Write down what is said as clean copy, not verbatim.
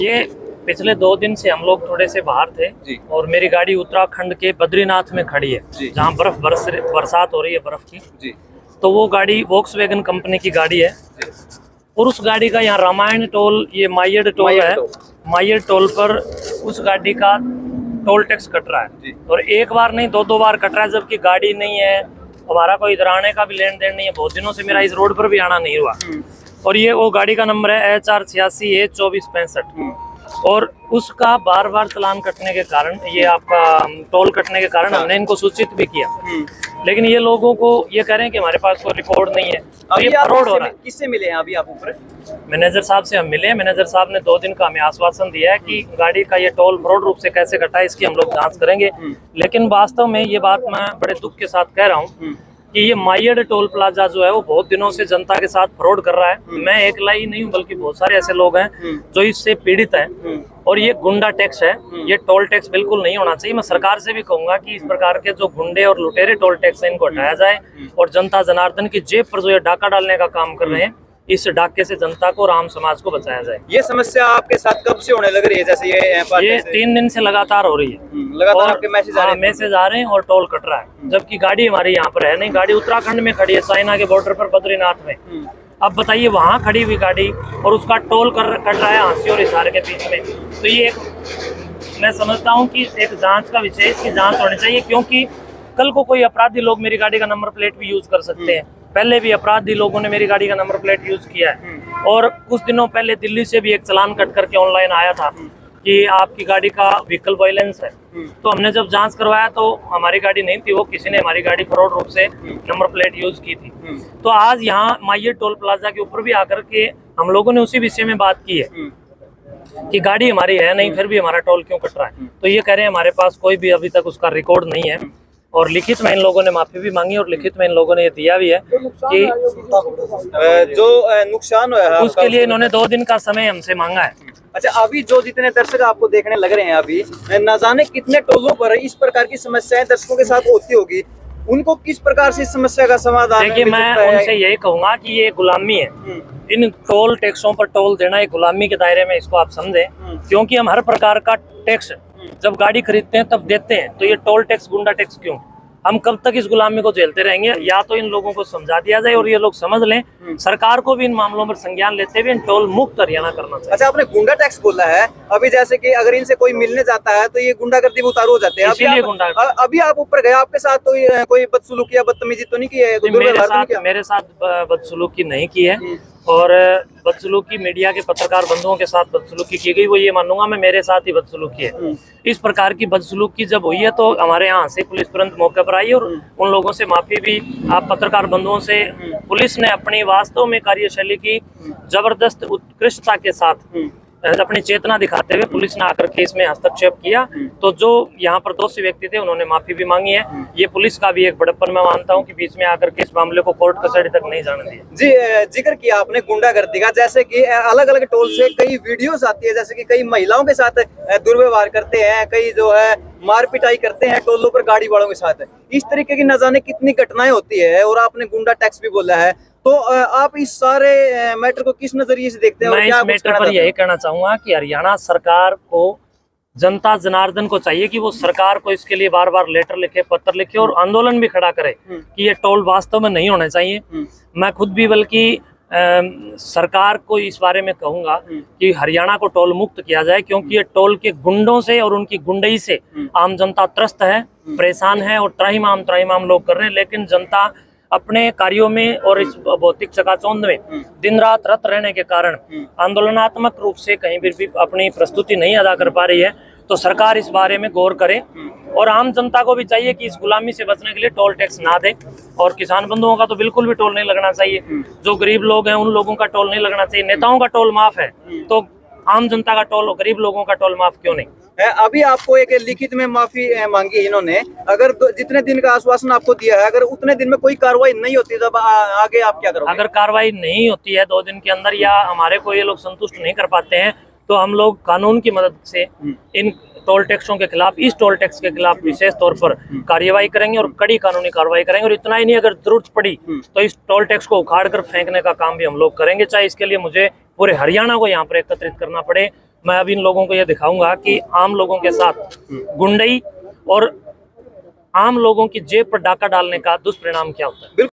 ये पिछले 2 दिन से हम लोग थोड़े से बाहर थे और मेरी गाड़ी उत्तराखंड के बद्रीनाथ में खड़ी है, जहाँ बरसात हो रही है बर्फ की। तो वो गाड़ी वोक्सवैगन कंपनी की गाड़ी है और उस गाड़ी का यहाँ रामायण टोल, ये मायड टोल है, मायड टोल पर उस गाड़ी का टोल टैक्स कट रहा है। और एक बार नहीं, 2 बार कट रहा है, जबकि गाड़ी नहीं है, हमारा कोई इधर आने का भी लेन देन नहीं है। बहुत दिनों से मेरा इस रोड पर भी आना नहीं हुआ। और ये वो गाड़ी का नंबर है HR86A2465 और उसका बार बार चालान कटने के कारण, ये आपका टोल कटने के कारण हमने इनको सूचित भी किया, लेकिन ये लोगों को ये कह रहे हैं कि हमारे पास कोई रिकॉर्ड नहीं है। तो ये फ्रॉड हो रहा है। किससे मिले हैं अभी आप ऊपर? मैनेजर साहब से हम मिले हैं। मैनेजर साहब ने 2 दिन का हमें आश्वासन दिया है कि गाड़ी का ये टोल फ्रॉड रूप से कैसे कटा है इसकी हम लोग जांच करेंगे। लेकिन वास्तव में ये बात मैं बड़े दुख के साथ कह रहा हूँ कि ये मायड टोल प्लाजा जो है वो बहुत दिनों से जनता के साथ फ्रॉड कर रहा है। मैं अकेला ही नहीं हूँ, बल्कि बहुत सारे ऐसे लोग हैं जो इससे पीड़ित हैं। और ये गुंडा टैक्स है, ये टोल टैक्स बिल्कुल नहीं होना चाहिए। मैं सरकार से भी कहूंगा कि इस प्रकार के जो गुंडे और लुटेरे टोल टैक्स है इनको हटाया जाए और जनता जनार्दन की जेब पर जो ये डाका डालने का काम कर रहे हैं, इस डाके से जनता को और आम समाज को बचाया जाए। ये समस्या आपके साथ कब से होने लग रही है? जैसे ये 3 दिन से लगातार हो रही है। लगातार आपके मैसेज आ रहे हैं और टोल कट रहा है, जबकि गाड़ी हमारी यहाँ पर है नहीं। गाड़ी उत्तराखंड में खड़ी है, चाइना के बॉर्डर पर बद्रीनाथ में। अब बताइए, वहाँ खड़ी हुई गाड़ी और उसका टोल कट रहा है हांसी और हिसार के बीच में। तो ये मैं समझता हूँ कि एक जांच का विषय, इसकी जांच होनी चाहिए, क्योंकि कल को कोई अपराधी लोग मेरी गाड़ी का नंबर प्लेट भी यूज कर सकते हैं। पहले भी अपराधी लोगों ने मेरी गाड़ी का नंबर प्लेट यूज किया है। और कुछ दिनों पहले दिल्ली से भी एक चालान कट करके ऑनलाइन आया था कि आपकी गाड़ी का व्हीकल वायलेंस है। तो हमने जब जांच करवाया तो हमारी गाड़ी नहीं थी, वो किसी ने हमारी गाड़ी फ्रॉड रूप से नंबर प्लेट यूज की थी। तो आज यहाँ मायड टोल प्लाजा के ऊपर भी आकर के हम लोगों ने उसी विषय में बात की है कि गाड़ी हमारी है नहीं, फिर भी हमारा टोल क्यों कट रहा है। तो ये कह रहे हैं हमारे पास कोई भी अभी तक उसका रिकॉर्ड नहीं है। और लिखित में इन लोगों ने माफी भी मांगी और लिखित में इन लोगों ने ये दिया भी है कि जो नुकसान हुआ है उसके लिए इन्होंने 2 दिन का समय हमसे मांगा है। अच्छा, अभी जो जितने दर्शक आपको देखने लग रहे हैं, अभी न जाने कितने टोलों पर इस प्रकार की समस्याएं दर्शकों के साथ होती होगी, उनको किस प्रकार से इस समस्या का समाधान? देखिए, मैं उनसे यही कहूंगा कि ये गुलामी है। इन टोल टैक्सों पर टोल देना एक गुलामी के दायरे में इसको आप समझें, क्योंकि हम हर प्रकार का टैक्स जब गाड़ी खरीदते हैं तब देते हैं। तो ये टोल टैक्स, गुंडा टैक्स क्यों? हम कब तक इस गुलामी को झेलते रहेंगे? या तो इन लोगों को समझा दिया जाए और ये लोग समझ लें। सरकार को भी इन मामलों पर संज्ञान लेते हुए टोल मुक्त हरियाणा करना चाहिए। अच्छा, आपने गुंडा टैक्स बोला है। अभी जैसे कि अगर इनसे कोई मिलने जाता है तो ये गुंडागर्दी में उतारू हो जाते हैं। अभी आप ऊपर गए, आपके साथ तो कोई बदसलूकी या बदतमीजी तो नहीं की है? मेरे साथ बदसलूकी नहीं की है। और बदसलूकी मीडिया के पत्रकार बंधुओं के साथ बदसलूकी की गई, वो ये मानूंगा मैं, मेरे साथ ही बदसलूकी है। इस प्रकार की बदसलूकी जब हुई है तो हमारे यहाँ से पुलिस तुरंत मौके पर आई और उन लोगों से माफी भी, आप पत्रकार बंधुओं से, पुलिस ने अपनी वास्तव में कार्यशैली की जबरदस्त उत्कृष्टता के साथ अपनी चेतना दिखाते हुए पुलिस ने आकर के इसमें हस्तक्षेप किया। तो जो यहाँ पर दोषी व्यक्ति थे उन्होंने माफी भी मांगी है। ये पुलिस का भी एक बड़प्पन मैं मानता हूँ कि बीच में आकर के इस मामले को कोर्ट कचहरी तक नहीं जाने दिया। जी, जिक्र किया आपने गुंडागर्दी का, जैसे कि अलग अलग टोल से कई वीडियोस आती है, जैसे कि कई महिलाओं के साथ दुर्व्यवहार करते हैं, कई जो है मार पिटाई करते हैं टोलों पर गाड़ी वालों के साथ। इस तरीके की न जाने कितनी घटनाएं होती है। और आपने गुंडा टैक्स भी बोला है, तो आप इस सारे मैटर को किस नजरिए से देखते हैं? मैं इस मैटर पर यही कहना चाहूंगा कि हरियाणा सरकार को, जनता जनार्दन को चाहिए कि वो सरकार को इसके लिए बार बार लेटर लिखे, पत्र लिखे और आंदोलन भी खड़ा करे कि ये टोल वास्तव में नहीं होने चाहिए। मैं खुद भी बल्कि सरकार को इस बारे में कहूंगा कि हरियाणा को टोल मुक्त किया जाए, क्योंकि ये टोल के गुंडों से और उनकी गुंडई से आम जनता त्रस्त है, परेशान है और त्राहिमाम लोग कर रहे हैं। लेकिन जनता अपने कार्यों में और इस भौतिक चकाचौंध में दिन रात रत रहने के कारण आंदोलनात्मक रूप से कहीं भी अपनी प्रस्तुति नहीं अदा कर पा रही है। तो सरकार इस बारे में गौर करे और आम जनता को भी चाहिए कि इस गुलामी से बचने के लिए टोल टैक्स ना दे। और किसान बंधुओं का तो बिल्कुल भी टोल नहीं लगना चाहिए। जो गरीब लोग हैं उन लोगों का टोल नहीं लगना चाहिए। नेताओं का टोल माफ है तो आम जनता का टोल, गरीब लोगों का टोल माफ क्यों नहीं? अभी आपको एक लिखित में माफी मांगी है इन्होंने। अगर जितने दिन का आश्वासन आपको दिया है, अगर उतने दिन में कोई कार्रवाई नहीं होती तब आगे आप क्या करोगे? अगर कार्रवाई नहीं होती है 2 दिन के अंदर या हमारे को ये लोग संतुष्ट नहीं कर पाते हैं तो हम लोग कानून की मदद से इन टोल टैक्सों के खिलाफ, इस टोल टैक्स के खिलाफ विशेष तौर पर कार्यवाही करेंगे और कड़ी कानूनी कार्रवाई करेंगे। और इतना ही नहीं, अगर जरूरत पड़ी तो इस टोल टैक्स को उखाड़ कर फेंकने का काम भी हम लोग करेंगे, चाहे इसके लिए मुझे पूरे हरियाणा को यहाँ पर एकत्रित करना पड़े। मैं अब इन लोगों को ये दिखाऊंगा कि आम लोगों के साथ गुंडई और आम लोगों की जेब पर डाका डालने का दुष्परिणाम क्या होता है।